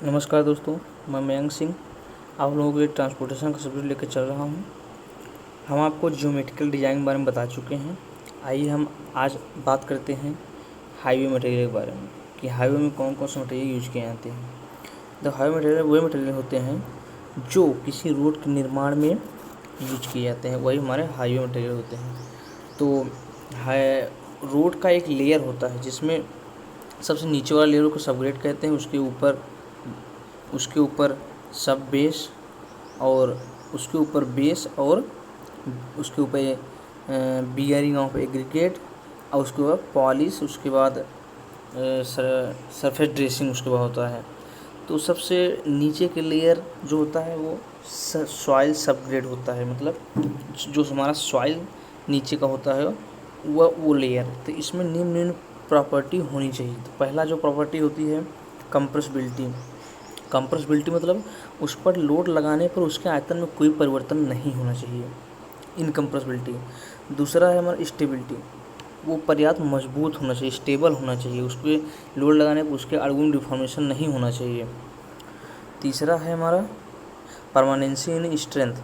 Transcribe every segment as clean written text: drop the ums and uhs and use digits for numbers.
नमस्कार दोस्तों, मैं मयंक सिंह आप लोगों के लिए ट्रांसपोर्टेशन का सब्जेक्ट लेकर चल रहा हूँ। हम आपको ज्योमेट्रिकल डिज़ाइन के बारे में बता चुके हैं। आइए हम आज बात करते हैं हाईवे मटेरियल के बारे में कि हाईवे में कौन कौन से मटेरियल यूज किए जाते हैं। तो हाईवे मटेरियल वही मटेरियल होते हैं जो किसी रोड के निर्माण में यूज किए जाते हैं, वही हमारे हाईवे मटेरियल होते हैं। तो रोड का एक लेयर होता है जिसमें सबसे नीचे वाला लेयर को सबग्रेड कहते हैं। उसके ऊपर सब बेस और उसके ऊपर बेस और उसके ऊपर बियरिंग ऑफ एग्रीगेट और उसके बाद पॉलिश, उसके बाद सरफेस ड्रेसिंग उसके बाद होता है। तो सबसे नीचे के लेयर जो होता है वो सॉइल सबग्रेड होता है, मतलब जो हमारा सॉइल नीचे का होता है वो लेयर। तो इसमें निम्न प्रॉपर्टी होनी चाहिए। तो पहला जो प्रॉपर्टी होती है कंप्रेसिबिलिटी मतलब उस पर लोड लगाने पर उसके आयतन में कोई परिवर्तन नहीं होना चाहिए, इनकम्प्रेसिबिलिटी। दूसरा है हमारा स्टेबिलिटी, वो पर्याप्त मजबूत होना चाहिए, स्टेबल होना चाहिए, उस पर लोड लगाने पर उसके आर्गुन डिफॉर्मेशन नहीं होना चाहिए। तीसरा है हमारा परमानेंसी इन स्ट्रेंथ,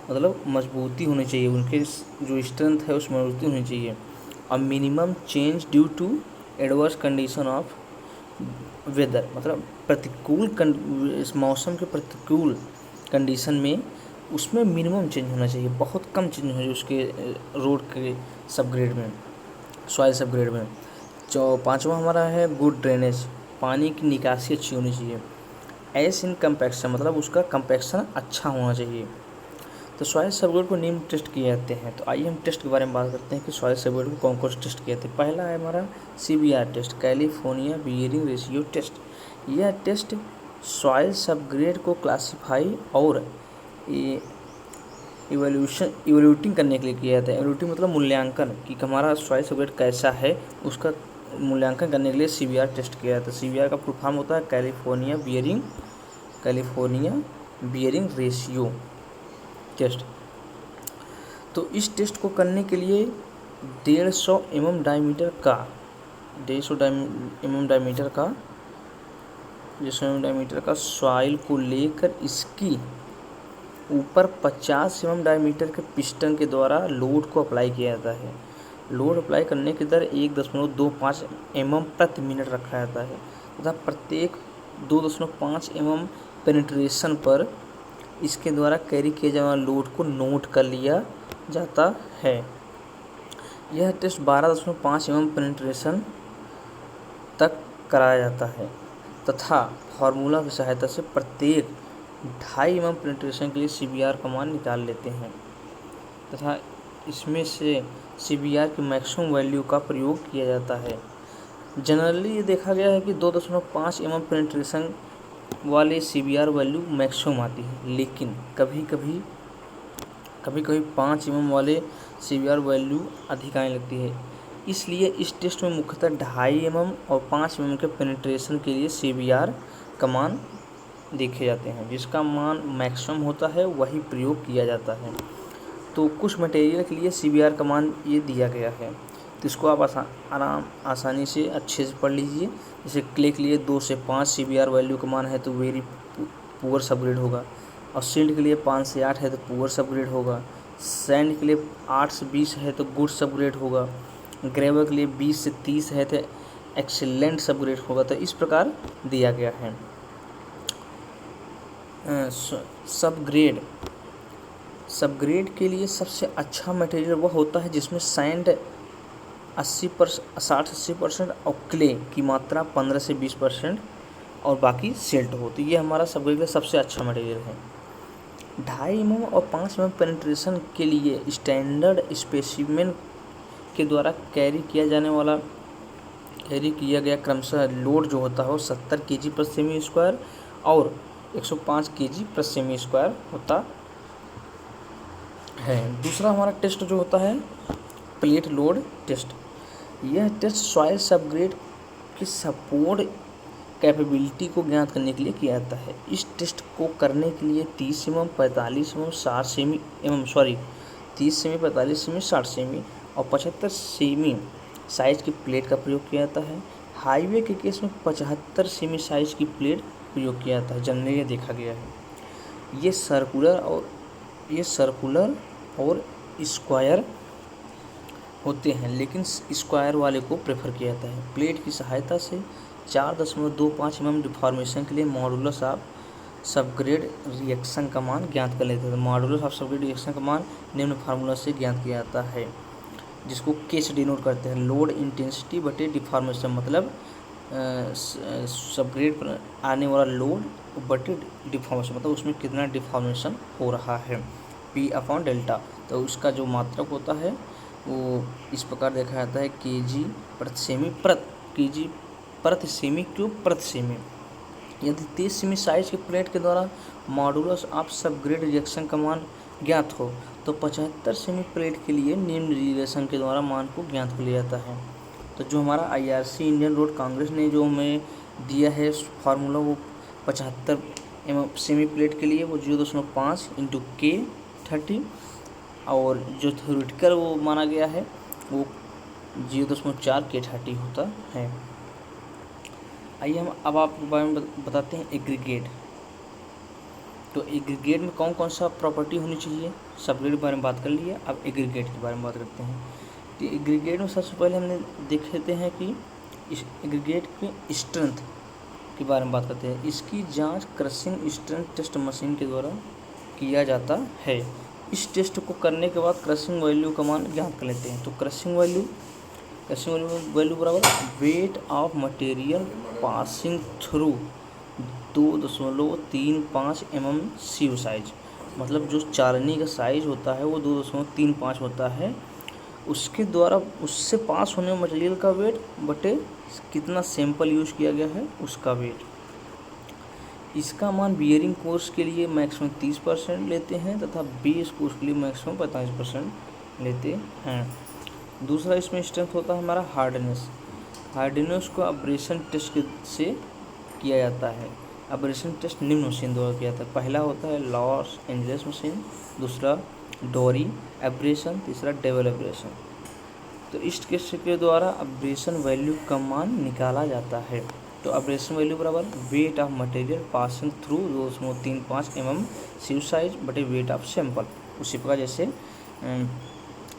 मतलब मजबूती होनी चाहिए, उनके जो स्ट्रेंथ है उस मजबूती होनी चाहिए। और minimum change due to adverse condition of weather, मतलब इस मौसम के प्रतिकूल कंडीशन में उसमें मिनिमम चेंज होना चाहिए, बहुत कम चेंज होना चाहिए उसके रोड के सबग्रेड में, सॉइल सबग्रेड में। जो पांचवा हमारा है गुड ड्रेनेज, पानी की निकासी अच्छी होनी चाहिए। एस इन कंपैक्शन, मतलब उसका कंपैक्शन अच्छा होना चाहिए। तो सॉइल सबग्रेड को निम्न टेस्ट किए जाते हैं। तो आइए हम टेस्ट के बारे में बात करते हैं कि सॉइल सबग्रेड को कौन कौन से टेस्ट किए जाते हैं। पहला है हमारा CBR test, California bearing ratio test. यह टेस्ट सॉइल सबग्रेड को क्लासीफाई और इवोल्यूटिंग करने के लिए किया जाता है। इवोल्यूटिंग मतलब मूल्यांकन कि हमारा सॉइल सबग्रेड कैसा है, उसका मूल्यांकन करने के लिए CBR टेस्ट किया जाता है। CBR का फुल फॉर्म होता है कैलिफोर्निया बियरिंग रेशियो टेस्ट। तो इस टेस्ट को करने के लिए 150 mm डायमीटर का सॉइल को लेकर इसकी ऊपर 50 mm डायमीटर के पिस्टन के द्वारा लोड को अप्लाई किया जाता है। लोड अप्लाई करने की दर 1.25 mm प्रति मिनट रखा जाता है तथा प्रत्येक 2.5 mm पेनिट्रेशन पर इसके द्वारा कैरी किए जाने वाले लोड को नोट कर लिया जाता है। यह टेस्ट 12.5 mm पेनिट्रेशन तक कराया जाता है तथा फार्मूला की सहायता से प्रत्येक 2.5 mm पेनिट्रेशन के लिए CBR का मान निकाल लेते हैं तथा इसमें से CBR की मैक्सिमम वैल्यू का प्रयोग किया जाता है। जनरली ये देखा गया है कि 2.5 mm पेनिट्रेशन वाले CBR वैल्यू मैक्सिमम आती है, लेकिन कभी कभी 5 mm वाले CBR वैल्यू अधिक आने लगती है। इसलिए इस टेस्ट में मुख्यतः 2.5 mm और 5 mm के पेनिट्रेशन के लिए CBR का मान देखे जाते हैं, जिसका मान मैक्सिमम होता है वही प्रयोग किया जाता है। तो कुछ मटेरियल के लिए CBR का मान ये दिया गया है, तो इसको आप आसानी से अच्छे से पढ़ लीजिए। जैसे क्ले के लिए 2 से 5 CBR वैल्यू का मान है तो वेरी पुअर सबग्रेड होगा, और सिल्ट के लिए 5 से 8 है तो पुअर सबग्रेड होगा, सैंड के लिए 8 से 20 है तो गुड सबग्रेड होगा, ग्रेवल के लिए 20 से 30 है तो एक्सीलेंट सबग्रेड होगा। तो इस प्रकार दिया गया है। सबग्रेड के लिए सबसे अच्छा मटेरियल वह होता है जिसमें सैंड 60-80% और क्ले की मात्रा 15 से 20% और बाकी सिल्ट हो। तो ये हमारा सबग्रेड का सबसे अच्छा मटेरियल है। 2.5 mm और 5 mm पेनिट्रेशन के लिए स्टैंडर्ड स्पेसिमेन के द्वारा कैरी किया गया क्रमशः लोड जो होता है वो 70 kg पर सेमी स्क्वायर और 105 kg पर सेमी स्क्वायर होता है। दूसरा हमारा टेस्ट जो होता है प्लेट लोड टेस्ट। यह टेस्ट सॉइल सबग्रेड की सपोर्ट कैपेबिलिटी को ज्ञात करने के लिए किया जाता है। इस टेस्ट को करने के लिए 30 mm, 45 mm, 30 semi, 45 semi, 60 semi और 75 सेमी साइज की प्लेट का प्रयोग किया जाता है। हाईवे के केस में 75 सेमी साइज की प्लेट प्रयोग किया जाता है, जनरली ये देखा गया है। ये सर्कुलर और स्क्वायर होते हैं, लेकिन स्क्वायर वाले को प्रेफर किया जाता है। प्लेट की सहायता से 4.25 mm डिफॉर्मेशन के लिए मॉडुलस ऑफ सबग्रेड रिएक्शन का मान ज्ञात कर लेते हैं। मॉडुलस ऑफ सबग्रेड रिएक्शन का मान निम्न फार्मूला से ज्ञात किया जाता है, जिसको के से डिनोट करते हैं। लोड इंटेंसिटी बटे डिफॉर्मेशन, मतलब सबग्रेड पर आने वाला लोड बटे डिफॉर्मेशन, मतलब उसमें कितना डिफॉर्मेशन हो रहा है, P/डेल्टा। तो उसका जो मात्रक होता है वो इस प्रकार देखा जाता है, kg प्रति सेमी क्यूब प्रति सेमी। यदि 30 सेमी साइज के प्लेट के द्वारा मॉडुलस ऑफ सबग्रेड रिएक्शन का मान ज्ञात हो तो 75 सेमी प्लेट के लिए निम्न रिलेशन के द्वारा मान को ज्ञात कर लिया जाता है। तो जो हमारा IRC इंडियन रोड कांग्रेस ने जो हमें दिया है फार्मूला, वो 75 सेमी प्लेट के लिए वो 0.5 × K30, और जो थ्योरेटिकल वो माना गया है वो 0.4 K30 होता है। आइए हम अब आपके बारे में बताते हैं एग्रीगेट। तो एग्रीगेट में कौन कौन सा प्रॉपर्टी होनी चाहिए, सबग्रेड के बारे में बात कर लिए, अब एग्रीगेट के बारे में बात करते हैं। तो एग्रीगेट में सबसे पहले हमने देख लेते हैं कि इस एग्रीगेट की स्ट्रेंथ के बारे में बात करते हैं। इसकी जांच क्रशिंग स्ट्रेंथ टेस्ट मशीन के द्वारा किया जाता है। इस टेस्ट को करने के बाद क्रशिंग वैल्यू का मान ज्ञात कर लेते हैं। तो क्रशिंग वैल्यू बराबर weight of material passing through 2.35 mm sieve size, मतलब जो चालनी का साइज होता है वो 2.35 होता है, उसके द्वारा उससे पास होने वाले मटेरियल का वेट बटे कितना सैंपल यूज किया गया है उसका वेट। इसका मान बियरिंग कोर्स के लिए मैक्सिमम 30% लेते हैं तथा बेस कोर्स के लिए मैक्सिमम 45% लेते हैं। दूसरा इसमें स्ट्रेंथ होता है हमारा हार्डनेस को अब्रेशन टेस्ट से किया जाता है। अब्रेशन टेस्ट निम्न मशीन द्वारा किया जाता है। पहला होता है लॉस एंजल्स मशीन, दूसरा डोरी एब्रेशन, तीसरा डेवल एब्रेशन। तो इस टेस्ट के द्वारा अब्रेशन वैल्यू का मान निकाला जाता है। तो अब्रेशन वैल्यू बराबर weight of material passing through 2.35 mm sieve size बटे वेट ऑफ सैंपल, उसी प्रकार जैसे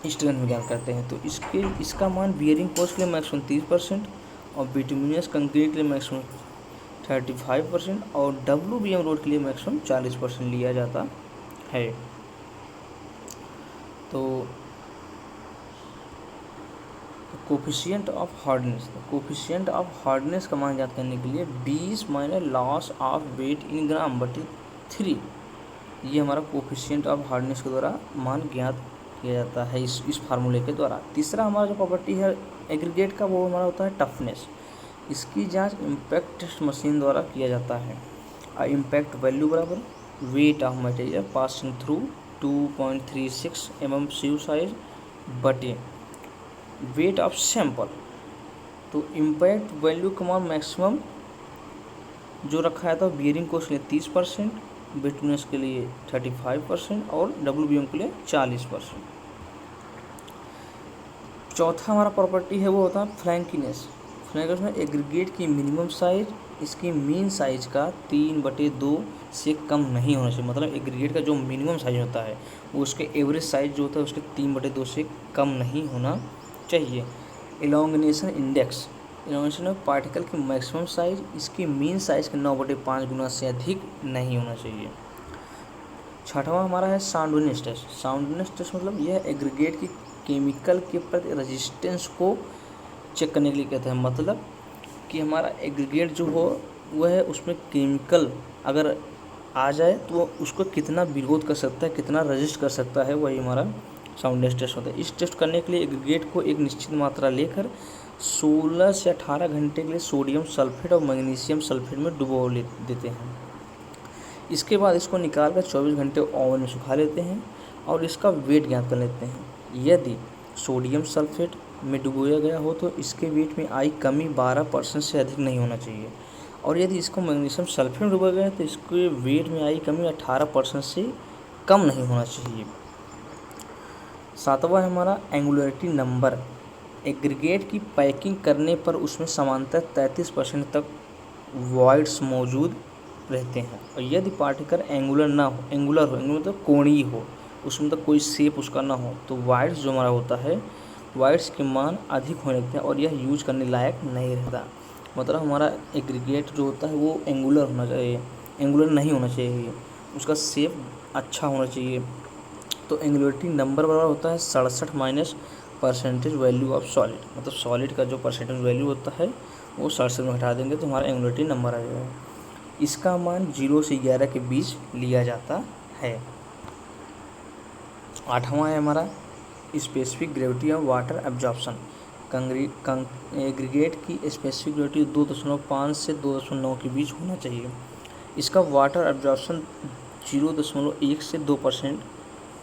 स्ट्रेंथ में ज्ञात करते हैं। तो इसका मान बियरिंग कोर्स के लिए मैक्सिमम 30% और बिटुमिनस कंक्रीट के लिए मैक्सिमम 35% और WBM रोड के लिए मैक्सिमम 40% लिया जाता है। तो कोफिशिएंट ऑफ हार्डनेस का मान ज्ञात करने के लिए 20 माइनस लॉस ऑफ वेट इन ग्राम बटे 3, ये हमारा कोफिशिएंट ऑफ हार्डनेस के द्वारा मान ज्ञात किया जाता है इस फार्मूले के द्वारा। तीसरा हमारा जो प्रॉपर्टी है एग्रीगेट का वो हमारा होता है टफनेस। इसकी जांच इम्पैक्ट टेस्ट मशीन द्वारा किया जाता है। इम्पैक्ट वैल्यू बराबर weight of material passing through 2.36 mm sieve size बटे वेट ऑफ सैंपल। तो इम्पैक्ट वैल्यू का मान मैक्सिमम जो रखा है था बियरिंग कोर्स के लिए 30%, बिटुमिनस के लिए 35% और WBM के लिए 40%। चौथा हमारा प्रॉपर्टी है वो होता है फ्लैंकीनेस में एग्रीगेट की मिनिमम साइज इसकी मीन साइज का 3/2 से कम नहीं होना चाहिए। मतलब एग्रीगेट का जो मिनिमम साइज होता है वो उसके एवरेज साइज जो होता है उसके 3/2 से कम नहीं होना चाहिए। इलॉन्गेशन इंडेक्स में पार्टिकल की मैक्सिमम साइज इसकी मीन साइज के 9/5 गुना से अधिक नहीं होना चाहिए। छठवां हमारा है साउंडनेस टेस्ट मतलब यह एग्रीगेट की केमिकल के प्रति रेजिस्टेंस को चेक करने के लिए कहते हैं। मतलब कि हमारा एग्रीगेट जो हो वह उसमें केमिकल अगर आ जाए तो वो उसको कितना विरोध कर सकता है, कितना रजिस्ट कर सकता है, वही हमारा साउंडनेस टेस्ट होता है। इस टेस्ट करने के लिए एग्रीगेट को एक निश्चित मात्रा लेकर 16 से 18 घंटे के लिए सोडियम सल्फेट और मैग्नीशियम सल्फेट में डुबो देते हैं। इसके बाद इसको निकाल कर 24 घंटे ओवन में सुखा लेते हैं और इसका वेट ज्ञात कर लेते हैं। यदि सोडियम सल्फेट में डुबोया गया हो तो इसके वेट में आई कमी 12% से अधिक नहीं होना चाहिए, और यदि इसको मैग्नीशियम सल्फेट में डुबोया गया तो इसके वेट में आई कमी 18% से कम नहीं होना चाहिए। सातवां है हमारा एंगुलरिटी नंबर। एग्रीगेट की पैकिंग करने पर उसमें समांतर 33% तक वॉइड्स मौजूद रहते हैं। और यदि पार्टिकल एंगुलर हो मतलब कोणीय हो, उसमें तो कोई शेप उसका ना हो, तो वाइड्स जो हमारा होता है, वाइड्स के मान अधिक होने लगते हैं और यह यूज करने लायक नहीं रहता। मतलब हमारा एग्रीगेट जो होता है वो एंगुलर होना चाहिए, एंगुलर नहीं होना चाहिए, उसका शेप अच्छा होना चाहिए। तो एंगुलरिटी नंबर बराबर होता है 67 minus percentage value of solid, मतलब सॉलिड का जो परसेंटेज वैल्यू होता है वो 67 में घटा देंगे तो हमारा एंगुलरिटी नंबर आ जाएगा। इसका मान 0 से 11 के बीच लिया जाता है। 8वां है हमारा specific gravity of water absorption. Aggregate की स्पेसिफिक ग्रेविटी 2.5 से 2.9 के बीच होना चाहिए। इसका वाटर एब्जॉर्प्शन 0.1 से 2%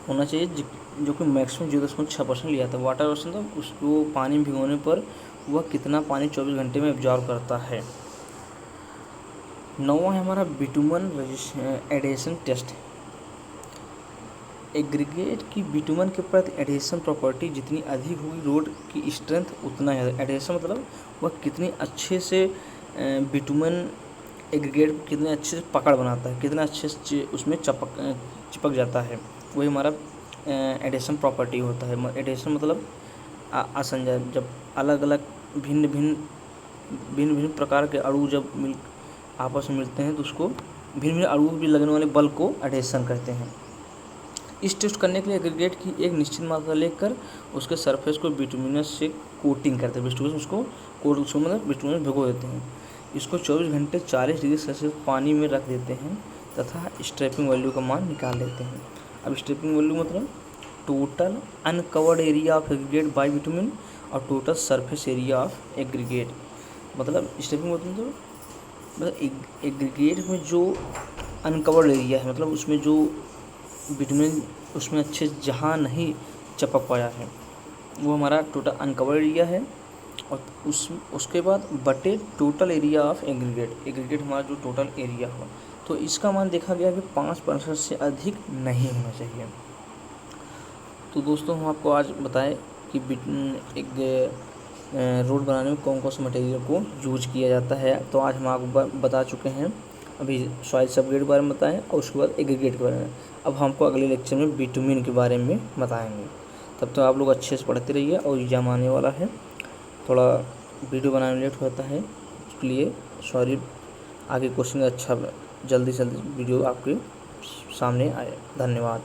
होना चाहिए, जो कि मैक्सिमम 0.6% लिया था। वाटर एब्जॉर्प्शन तो उसको पानी में भिगोने पर वह कितना पानी 24 घंटे में एब्जॉर्ब करता है। 9वां है हमारा बिटुमन एडेशन टेस्ट। एग्रीगेट की बिटुमन के प्रति एडेशन प्रॉपर्टी जितनी अधिक होगी, रोड की स्ट्रेंथ उतना ही। एडेशन मतलब वह कितनी अच्छे से बिटुमन एग्रीगेट कितने अच्छे से पकड़ बनाता है, कितना अच्छे से उसमें चिपक जाता है, वही हमारा एडेशन प्रॉपर्टी होता है। एडेशन मतलब आसंजन, जब अलग अलग भिन्न भिन्न प्रकार के अणु जब आपस में मिलते हैं तो उसको भिन्न भिन्न अणु भी लगने वाले बल को एडेशन कहते हैं। इस टेस्ट करने के लिए एग्रीगेट की एक निश्चित मात्रा लेकर उसके सरफेस को बिटुमिनस से कोटिंग करते हैं। बिटुमिनस उसको मतलब बिटुमिनस भिगो देते हैं। इसको 24 घंटे 40 डिग्री सेल्सियस पानी में रख देते हैं तथा स्ट्रेपिंग वैल्यू का मान निकाल लेते हैं। अब स्ट्रेपिंग वैल्यू मतलब total uncovered area of aggregate by bitumen और total surface area of aggregate. मतलब स्ट्रेपिंग मतलब एग्रीगेट में जो अनकवर्ड एरिया है, मतलब उसमें जो बिटुमिन उसमें अच्छे जहाँ नहीं चिपक पाया है वो हमारा टोटल अनकवर्ड एरिया है। और उसके बाद बटे टोटल एरिया ऑफ एग्रीगेट हमारा जो टोटल एरिया हो, तो इसका मान देखा गया कि 5% से अधिक नहीं होना चाहिए। तो दोस्तों हम आपको आज बताएं कि एक रोड बनाने में कौन कौन से मटेरियल को यूज किया जाता है। तो आज हम आपको बता चुके हैं, अभी सॉइल सबग्रेड के बारे में बताएं और उसके बाद एग्रीगेट के बारे में। अब हमको अगले लेक्चर में बिटुमिन के बारे में बताएंगे। तब तो आप लोग अच्छे से पढ़ते रहिए और एग्जाम आने वाला है, थोड़ा वीडियो बनाने में लेट होता है उसके लिए सॉरी। आगे क्वेश्चन अच्छा जल्दी से जल्दी वीडियो आपके सामने आए। धन्यवाद।